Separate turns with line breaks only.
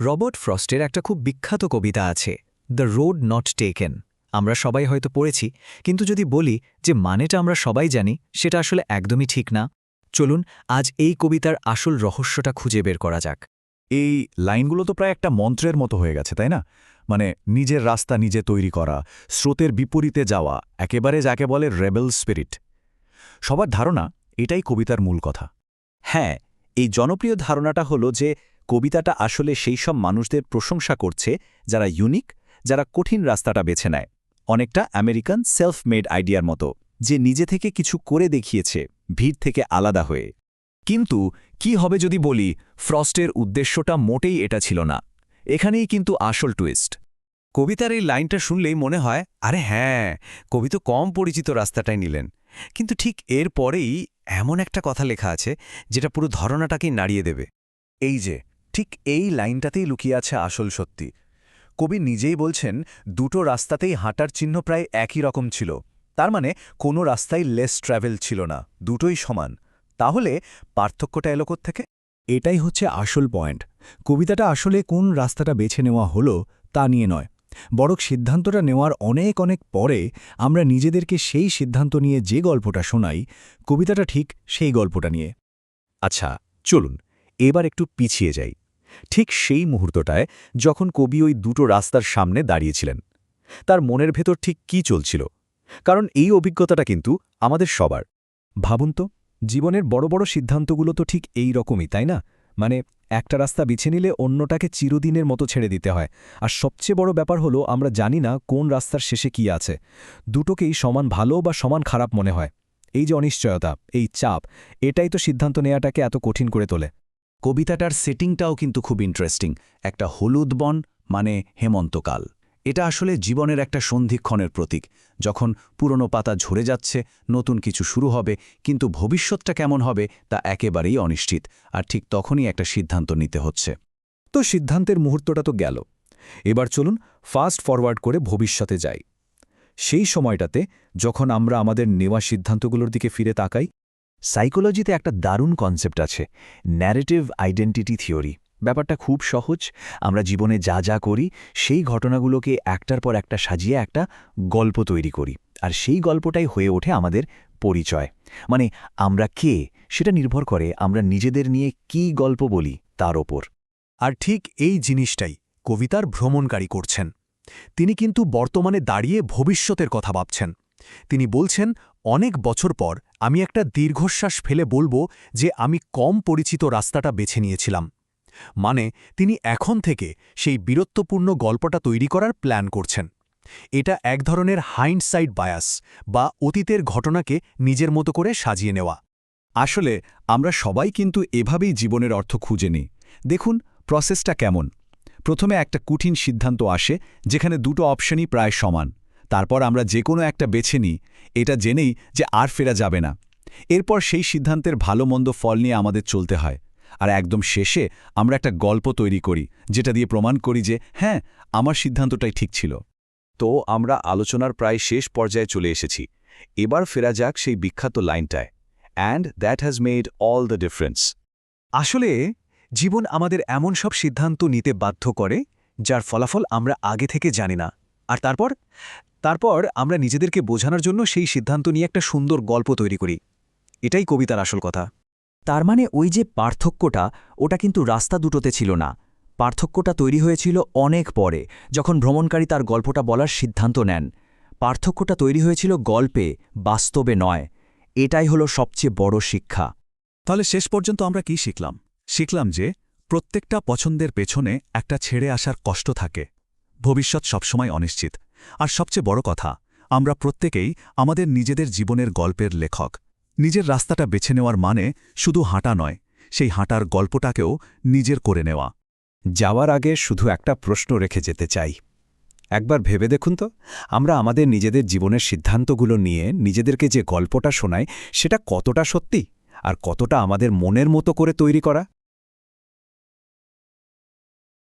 Robert ফ্রস্টের একটা খুব বিখ্যাত কবিতা আছে, দ্য রোড নট টেকেন। আমরা সবাই হয়তো পড়েছি, কিন্তু যদি বলি যে মানেটা আমরা সবাই জানি, সেটা আসলে একদমই ঠিক না। চলুন আজ এই কবিতার আসল রহস্যটা খুঁজে বের করা যাক।
এই লাইনগুলো তো প্রায় একটা মন্ত্রের মতো হয়ে গেছে, তাই না? মানে নিজের রাস্তা নিজে তৈরি করা, স্রোতের বিপরীতে যাওয়া, একেবারে যাকে বলে রেবেল স্পিরিট। সবার ধারণা এটাই কবিতার মূল কথা।
হ্যাঁ, এই জনপ্রিয় ধারণাটা হলো যে কবিতাটা আসলে সেই সব মানুষদের প্রশংসা করছে যারা ইউনিক, যারা কঠিন রাস্তাটা বেছে নেয়। অনেকটা আমেরিকান সেলফ মেড আইডিয়ার মতো, যে নিজে থেকে কিছু করে দেখিয়েছে ভিড় থেকে আলাদা হয়ে।
কিন্তু কি হবে যদি বলি ফ্রস্টের উদ্দেশ্যটা মোটেই এটা ছিল না? এখানেই কিন্তু আসল টুইস্ট।
কবিতার এই লাইনটা শুনলেই মনে হয়, আরে হ্যাঁ, কবি তো কম পরিচিত রাস্তাটাই নিলেন। কিন্তু ঠিক এর পরেই এমন একটা কথা লেখা আছে যেটা পুরো ধারণাটাকেই নাড়িয়ে দেবে।
এই যে ঠিক এই লাইনটাতেই লুকিয়ে আছে আসল সত্যি। কবি নিজেই বলছেন দুটো রাস্তাতেই হাঁটার চিহ্ন প্রায় একই রকম ছিল। তার মানে কোনো রাস্তায় লেস ট্র্যাভেল ছিল না, দুটোই সমান। তাহলে পার্থক্যটা এলো কোত্থেকে? এটাই হচ্ছে আসল পয়েন্ট। কবিতাটা আসলে কোন রাস্তাটা বেছে নেওয়া হলো তা নিয়ে নয়, বরং সিদ্ধান্তটা নেওয়ার অনেক অনেক পরে আমরা নিজেদেরকে সেই সিদ্ধান্ত নিয়ে যে গল্পটা শোনাই, কবিতাটা ঠিক সেই গল্পটা নিয়ে।
আচ্ছা, চলুন এবার একটু পিছিয়ে যাই। ঠিক সেই মুহূর্তটায় যখন কবি ওই দুটো রাস্তার সামনে দাঁড়িয়েছিলেন, তার মনের ভেতর ঠিক কি চলছিল? কারণ এই অভিজ্ঞতাটা কিন্তু আমাদের সবার।
ভাবুন তো, জীবনের বড় বড় সিদ্ধান্তগুলো তো ঠিক এই রকমই, তাই না? মানে একটা রাস্তা বেছে নিলে অন্যটাকে চিরদিনের মতো ছেড়ে দিতে হয়। আর সবচেয়ে বড় ব্যাপার হলো আমরা জানি না কোন রাস্তার শেষে কি আছে। দুটোকেই সমান ভালো বা সমান খারাপ মনে হয়। এই যে অনিশ্চয়তা, এই চাপ, এটাই তো সিদ্ধান্ত নেওয়াটাকে এত কঠিন করে তোলে।
কবিতাটার সেটিংটাও কিন্তু খুব ইন্টারেস্টিং। একটা হলুদ বন, মানে হেমন্তকাল। এটা আসলে জীবনের একটা সন্ধিক্ষণের প্রতীক, যখন পুরনো পাতা ঝরে যাচ্ছে, নতুন কিছু শুরু হবে, কিন্তু ভবিষ্যৎটা কেমন হবে তা একেবারেই অনিশ্চিত। আর ঠিক তখনই একটা সিদ্ধান্ত নিতে হচ্ছে।
তো সিদ্ধান্তের মুহূর্তটা তো গেল। এবার চলুন ফাস্ট ফরওয়ার্ড করে ভবিষ্যতে যাই। সেই সময়টাতে যখন আমরা আমাদের নেওয়া সিদ্ধান্তগুলোর দিকে ফিরে তাকাই।
সাইকোলজিতে একটা দারুণ কনসেপ্ট আছে, ন্যারেটিভ আইডেন্টিটি থিওরি। ব্যাপারটা খুব সহজ। আমরা জীবনে যা যা করি সেই ঘটনাগুলোকে একটার পর একটা সাজিয়ে একটা গল্প তৈরি করি, আর সেই গল্পটাই হয়ে ওঠে আমাদের পরিচয়। মানে আমরা কে, সেটা নির্ভর করে আমরা নিজেদের নিয়ে কী গল্প বলি তার ওপর।
আর ঠিক এই জিনিসটাই কবিতার ভ্রমণকারী করছেন। তিনি কিন্তু বর্তমানে দাঁড়িয়ে ভবিষ্যতের কথা ভাবছেন। তিনি বলছেন, অনেক বছর পর আমি একটা দীর্ঘশ্বাস ফেলে বলবো যে আমি কম পরিচিত রাস্তাটা বেছে নিয়েছিলাম। মানে তিনি এখন থেকে সেই বীরত্বপূর্ণ গল্পটা তৈরি করার প্ল্যান করছেন। এটা এক ধরনের হাইন্ডসাইড বায়াস, বা অতীতের ঘটনাকে নিজের মতো করে সাজিয়ে নেওয়া।
আসলে আমরা সবাই কিন্তু এভাবেই জীবনের অর্থ খুঁজে নিই। দেখুন প্রসেসটা কেমন। প্রথমে একটা কঠিন সিদ্ধান্ত আসে, যেখানে দুটো অপশনই প্রায় সমান। তারপর আমরা যে কোনো একটা বেছে নিই, এটা জেনেই যে আর ফেরা যাবে না। এরপর সেই সিদ্ধান্তের ভালো মন্দ ফল নিয়ে আমাদের চলতে হয়। আর একদম শেষে আমরা একটা গল্প তৈরি করি, যেটা দিয়ে প্রমাণ করি যে হ্যাঁ, আমার সিদ্ধান্তটাই ঠিক ছিল।
তো আমরা আলোচনার প্রায় শেষ পর্যায়ে চলে এসেছি। এবার ফেরা যাক সেই বিখ্যাত লাইনটায়, and that has made all the difference.
আসলে জীবন আমাদের এমন সব সিদ্ধান্ত নিতে বাধ্য করে যার ফলাফল আমরা আগে থেকে জানি না। আর তারপর আমরা নিজেদেরকে বোঝানোর জন্য সেই সিদ্ধান্ত নিয়ে একটা সুন্দর গল্প তৈরি করি। এটাই কবিতার আসল কথা।
তার মানে ওই যে পার্থক্যটা, ওটা কিন্তু রাস্তা দুটোতে ছিল না। পার্থক্যটা তৈরি হয়েছিল অনেক পরে, যখন ভ্রমণকারী তার গল্পটা বলার সিদ্ধান্ত নেন। পার্থক্যটা তৈরি হয়েছিল গল্পে, বাস্তবে নয়। এটাই হলো সবচেয়ে বড় শিক্ষা।
তাহলে শেষ পর্যন্ত আমরা কি শিখলাম? শিখলাম যে প্রত্যেকটা পছন্দের পেছনে একটা ছেড়ে আসার কষ্ট থাকে। ভবিষ্যৎ সবসময় অনিশ্চিত। আর সবচেয়ে বড় কথা, আমরা প্রত্যেকেই আমাদের নিজেদের জীবনের গল্পের লেখক। নিজের রাস্তাটা বেছে নেওয়ার মানে শুধু হাঁটা নয়, সেই হাঁটার গল্পটাকেও নিজের করে নেওয়া।
যাওয়ার আগে শুধু একটা প্রশ্ন রেখে যেতে চাই। একবার ভেবে দেখুন তো, আমরা আমাদের নিজেদের জীবনের সিদ্ধান্তগুলো নিয়ে নিজেদেরকে যে গল্পটা শোনাই, সেটা কতটা সত্যি আর কতটা আমাদের মনের মতো করে তৈরি করা।